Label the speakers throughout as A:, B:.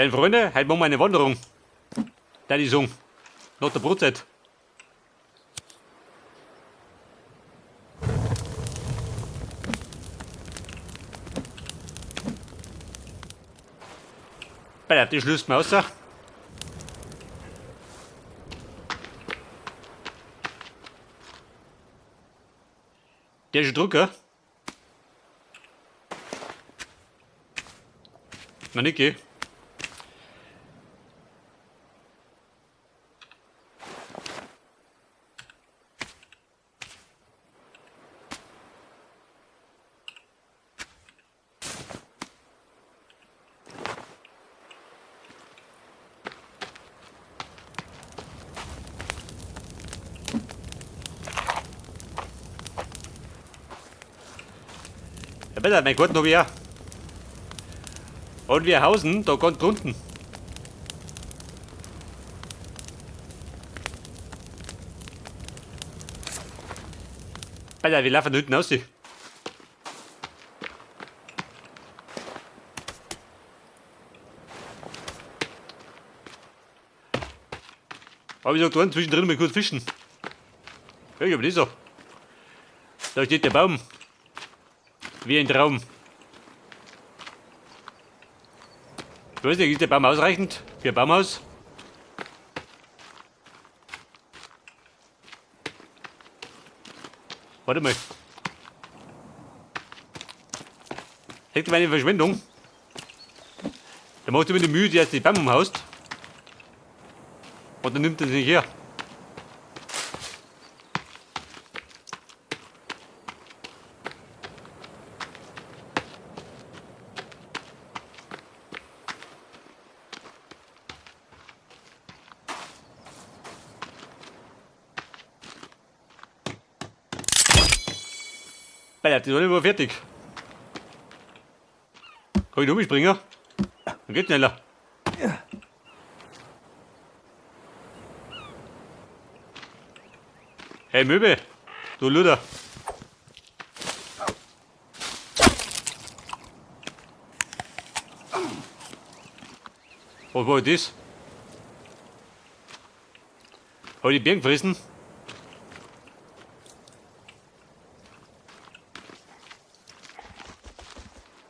A: Hey Freunde, heute machen wir eine Wanderung. Da die Song. Nach der Brotzeit. Bei der schließt man raus. Der ist schon Drucker. Noch nicht, gell? Ja, bitte, mein Gott, noch wer. Und wir hausen da ganz drunten. Alter, wir laufen hinten aus. Aber ich sag, da zwischendrin mal kurz fischen. Ja, ich hab das so. Da steht der Baum. Wie ein Traum. Ich weiß nicht, ist der Baum ausreichend für ein Baumhaus? Warte mal. Seht ihr meine Verschwendung? Da macht immer die Mühe, die erst die Baum umhaust. Und dann nimmt er sie nicht her. Alter, die sind immer fertig. Kann ich noch umspringen? Dann geht's schneller. Hey Möbel, du Luder. Was war das? Hab ich die Birnen gefressen?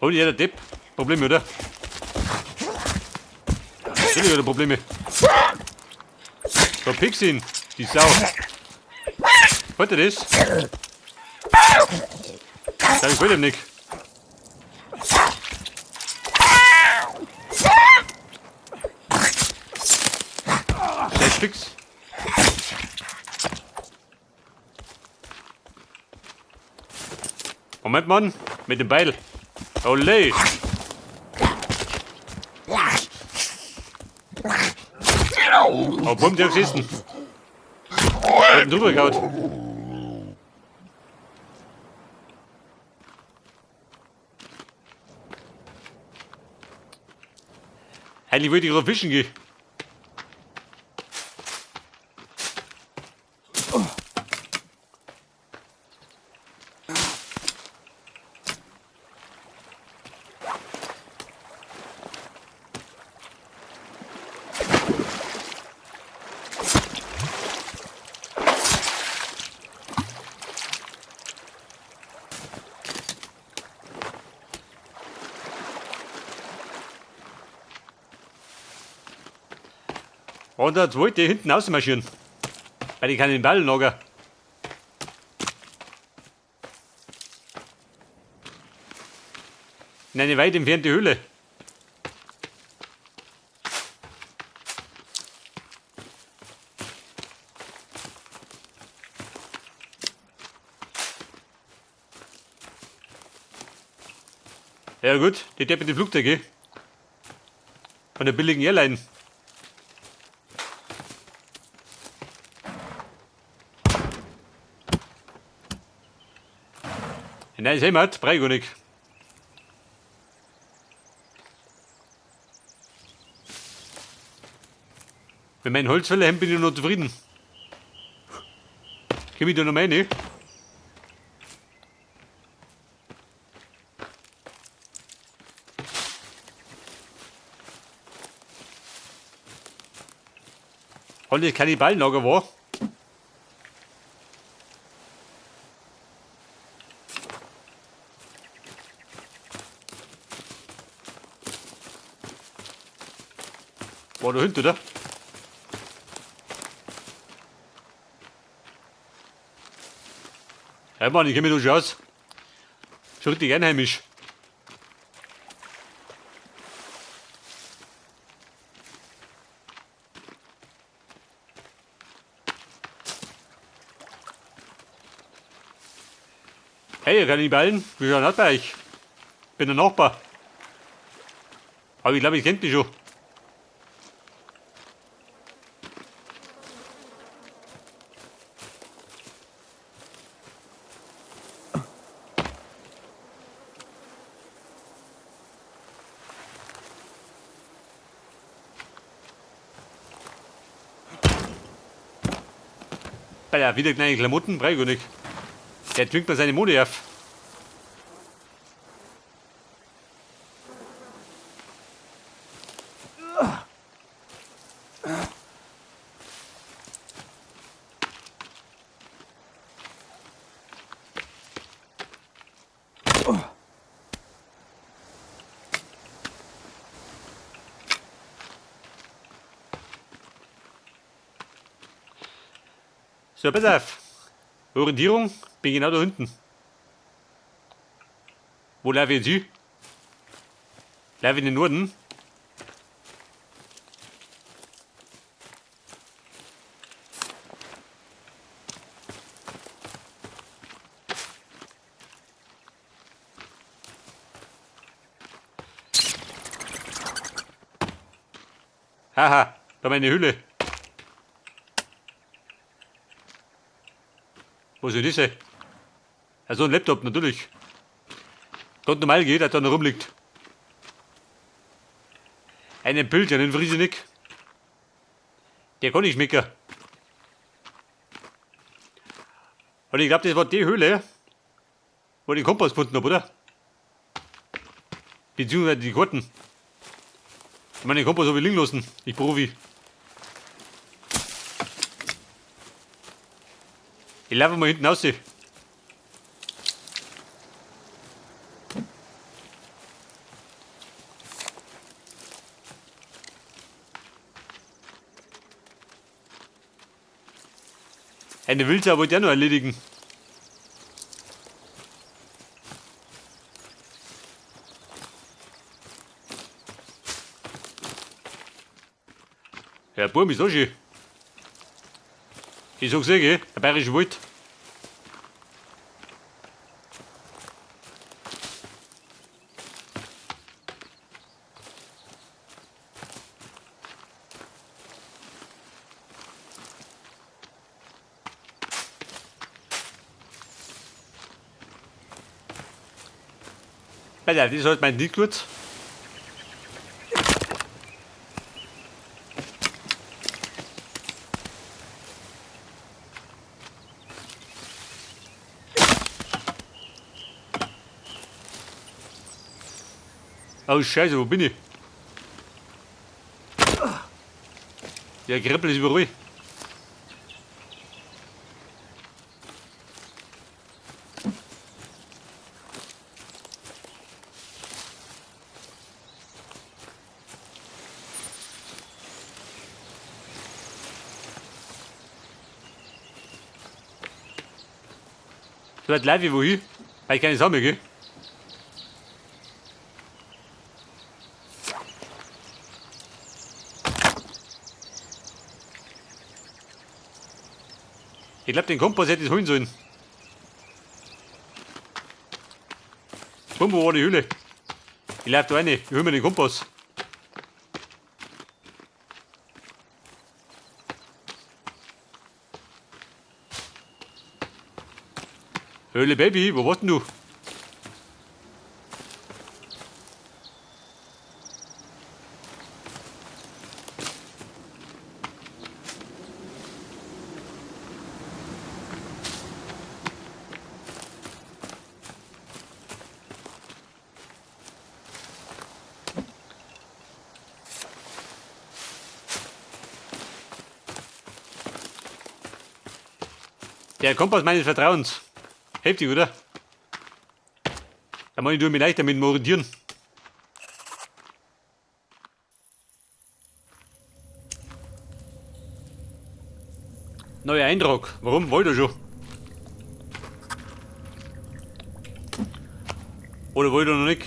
A: Hol ich der Depp? Probleme, oder? Natürlich hat er Probleme. Verpick's ihn, die Sau. Hört ihr das? Sag ich ihm nicht. Der ist fix. Moment, Mann, mit dem Beil. Olé! Oh, bumm, der geschissen. Hat ihn drüber gehaut. Eigentlich wollte ich gerade fischen gehen. Und jetzt wollte ich hinten rausmarschieren. Weil ich kann den Ball nagen. In eine weit entfernte Höhle. Ja gut, die depperte Flugzeuge. Von der billigen Airline. Nein, das Heimat, brauche ich gar nicht. Mit meinen Holzfällerhemd bin ich noch zufrieden. Komm ich da noch rein? Und das Kannibalenlager war. War da hinten, oder? Ja, Mann, ich kenne mich da schon aus. Schon richtig einheimisch. Hey, ihr Kannibalen, wie schaut das bei euch? Bin der Nachbar. Aber ich glaube, ich kennt mich schon. Bei der wieder kleine Klamotten brauche ich gar nicht. Der zwingt mir seine Mode auf. So, pass auf. Orientierung, bin genau da hinten. Wo laufe ich jetzt hin? Laufe ich in den Norden? Haha, da meine Hülle. Wo ist denn das? Also ein Laptop, natürlich. Ganz normal geht, dass da noch rumliegt. Einen Pilz, einen friese nicht. Der kann nicht schmecken. Und ich glaube, das war die Höhle, wo ich den Kompass gefunden habe, oder? Beziehungsweise die Karten. Ich meine, den Kompass habe ich liegen lassen. Ich Profi. Ich laufe mal hinten raus. Eine Wildsau wollte ich auch noch erledigen. Ja, Burm ist auch schön. Ich sag's eh, gell? Der bayerische Wald. Ja, das ist halt mein nicht gut. Oh Scheiße, wo bin ich? Ja, Kribbel ist überall. So weit laufe ich wohin? Weil ich keine Sammel, gell? Ich glaube, den Kompass hätte ich holen sollen. Wo war die Höhle? Ich laufe da rein, ich hol mir den Kompass. Höhle Baby, wo warst denn du? Der Kompass meines Vertrauens. Heftig, oder? Da muss ich mich leicht damit orientieren. Neuer Eindruck. Warum? Wollt ihr schon? Oder wollt ihr noch nicht?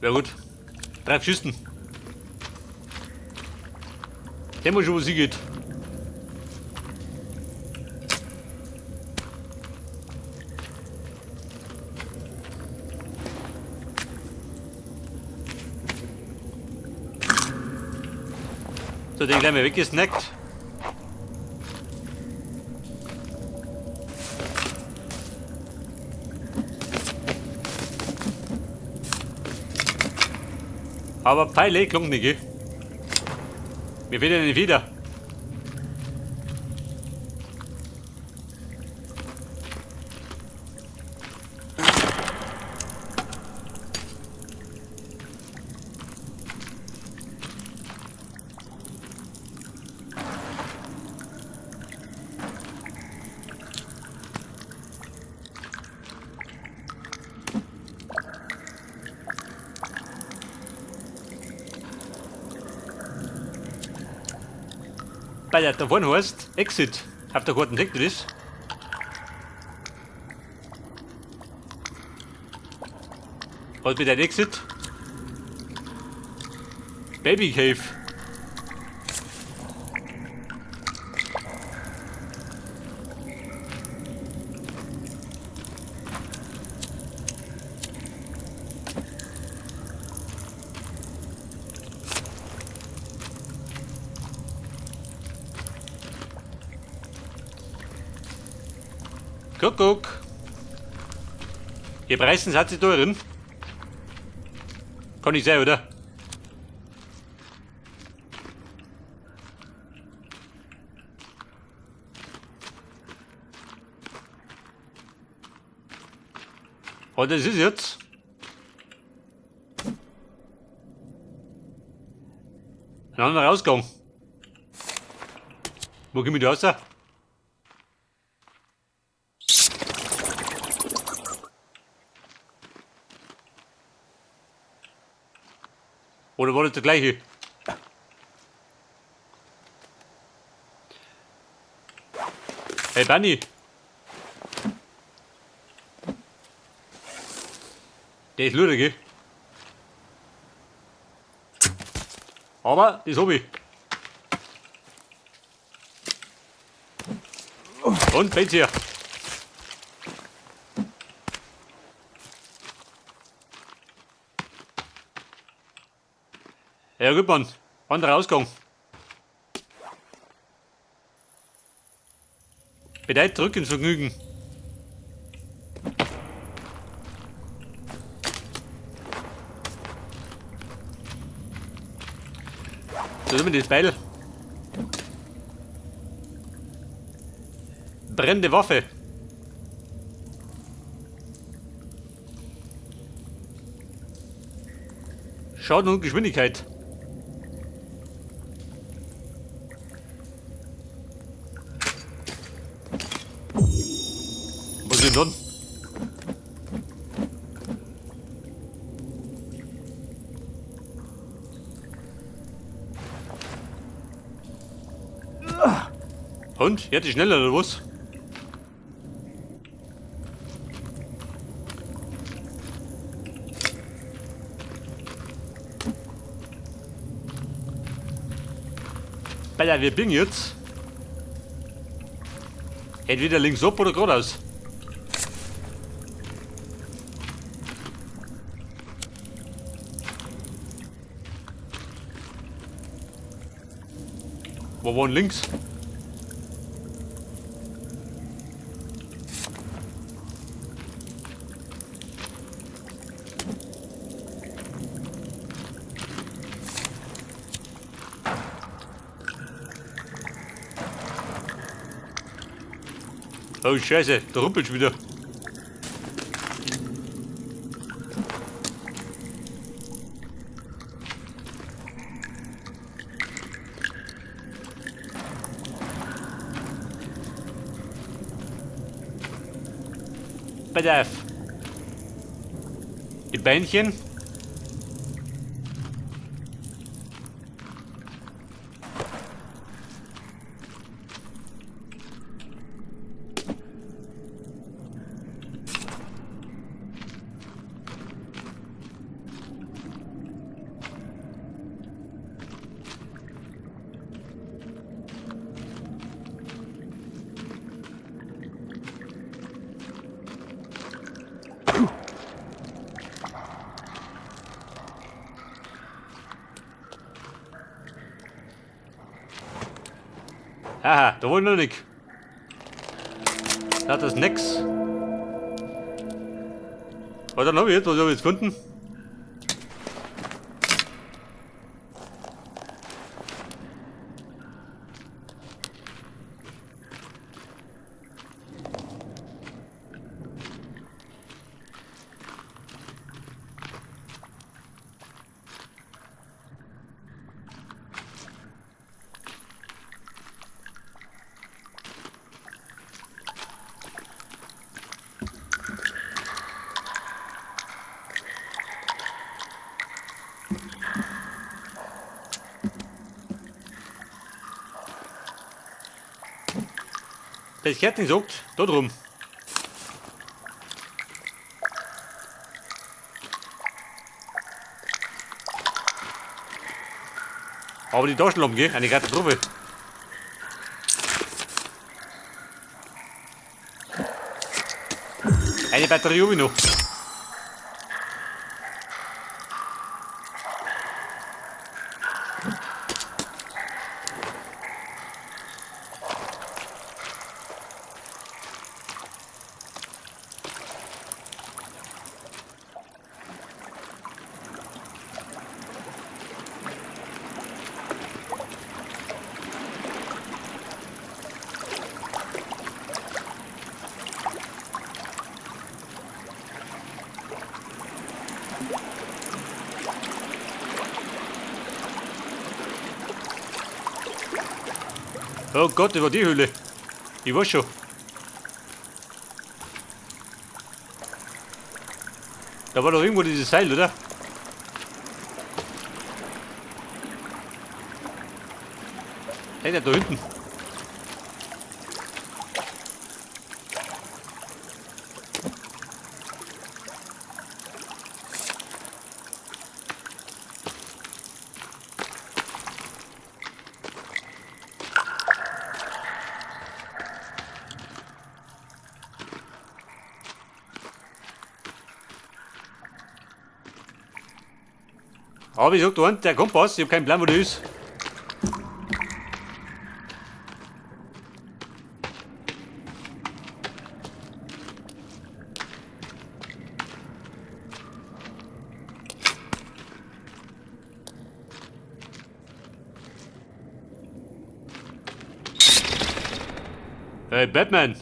A: Ja gut. 3 Schüssen. Der muss schon, wo sie geht. So, den gleich mal weggesnackt. Aber Pfeile klungen nicht, gell? Mir fehlt ja nicht wieder. Weil da vorne heißt Exit. Habt ihr gerade entdeckt, das? Was mit ein Exit? Baby Cave. Guck. Ihr Preisen hat sie da drin. Kann ich sein, oder? Oh, das ist jetzt. Ein anderer Ausgang. Wo gehen wir da raus? Oder war das der gleiche? Hey Bunny. Der ist luder, gell? Aber das hab ich. Und Benz hier. Ja gut, Mann. Anderer Ausgang. Bedeutet zurück ins Vergnügen. So, nehmen wir das Beil. Brennende Waffe. Schaden und Geschwindigkeit. Was ist denn dann? Und? Jetzt schneller oder was? Weil wir biegen jetzt. Entweder links ab oder geradeaus. Wo waren links? Oh Scheiße, da rumpelt's wieder. Pass auf. Die Bändchen. Haha, da wollen wir noch nicht. Das ist nix. Aber dann habe ich jetzt, was habe ich jetzt gefunden? Das Kärtchen sagt, da drum. Aber die Taschenlampe, gell? Eine Katastrophe. Eine Batterie habe ich noch. Oh Gott, das war die Höhle. Ich weiß schon. Da war doch irgendwo dieses Seil, oder? Hey, der da hinten. Aber ich sag da der Kompass, ich hab keinen Plan, wo der ist. Hey, Batman!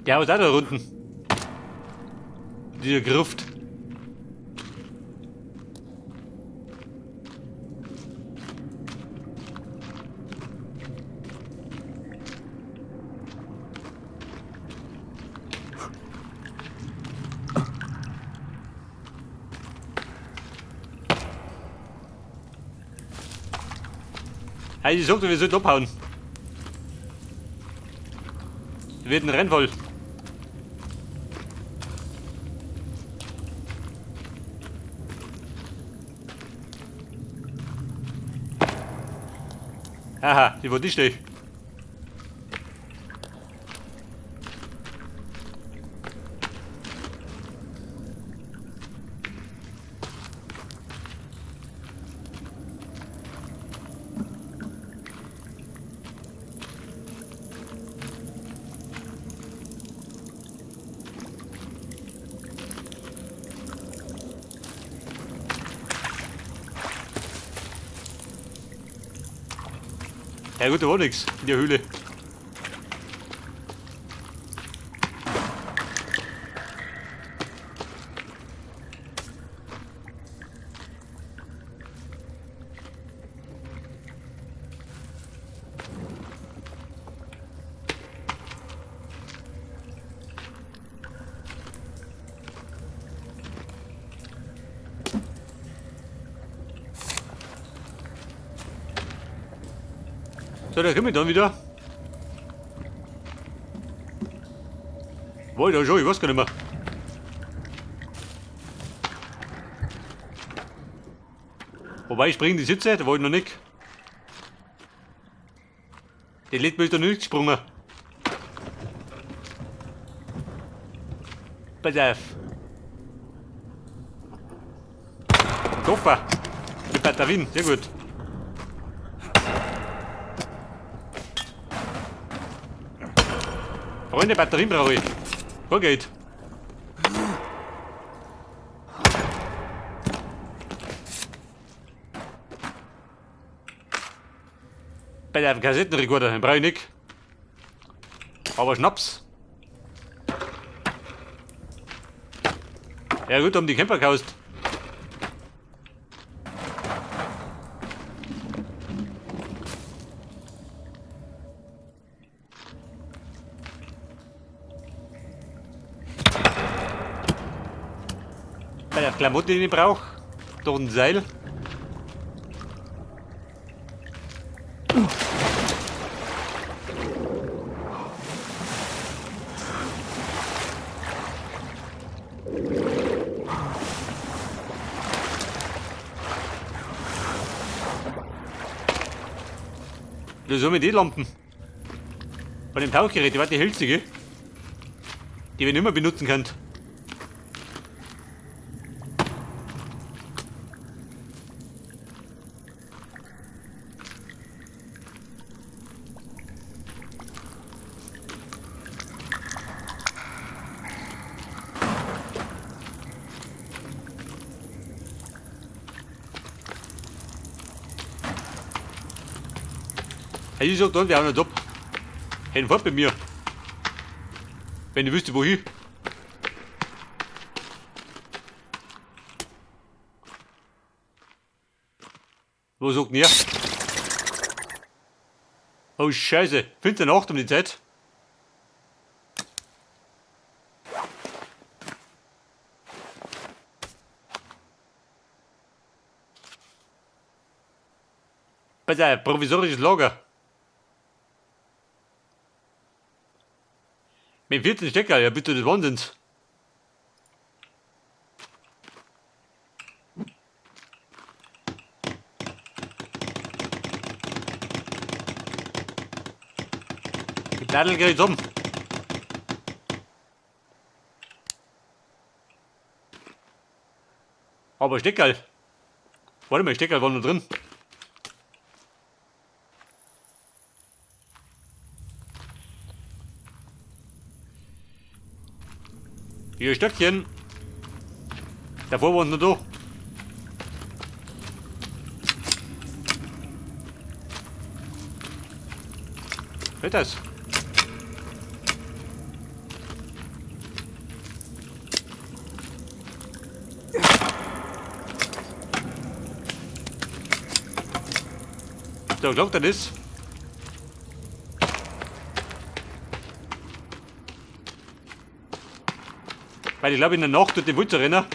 A: Der haut auch da unten. Dieser Gruft. Hey, ich sagte, wir sollten abhauen. Wir werden rennen voll. Haha, die war die steh. Ja gut, da war nix in der Höhle. So, da kommen wir dann wieder. Wo ich da schon? Ich weiß gar nicht mehr. Wobei ich springe die Sitze, da war ich noch nicht. Die letzte ist da nicht gesprungen. Pass auf. Koffer. Mit Batterien, sehr gut. Freunde, Batterien brauche ich. Wo geht? Bei der Kassettenrekorder, den brauche ich nicht. Aber Schnaps. Ja gut, haben die Camper gekauft. Bei der Klamotte, die ich brauche. Durch ein Seil. Das sind mit die Lampen. Von dem Tauchgerät, die war die hellste, die wir nicht mehr benutzen können. Ich sag dann, wir haben einen Job. Hätten fort bei mir. Wenn ihr wüsste, wohin. Wo sagt ihr? Oh Scheiße, 15:08 um die Zeit. Pass auf, provisorisches Lager. Mit 14 Stecker, ja bitte des Wahnsinns. Die Nadel geht um. Aber Steckerl. Warte mal, Steckerl war noch drin. Hier Stöckchen. Davor waren noch da. Hört das? So, glaubt er das? Weil ich glaube, in der Nacht tut die Wutze rennen. Das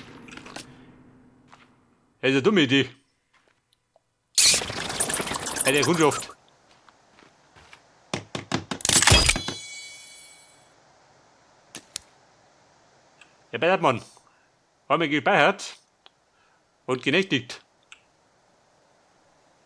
A: ist eine dumme Idee. Bei der Kundschaft. Der Bertmann. Haben wir gespeichert und genächtigt.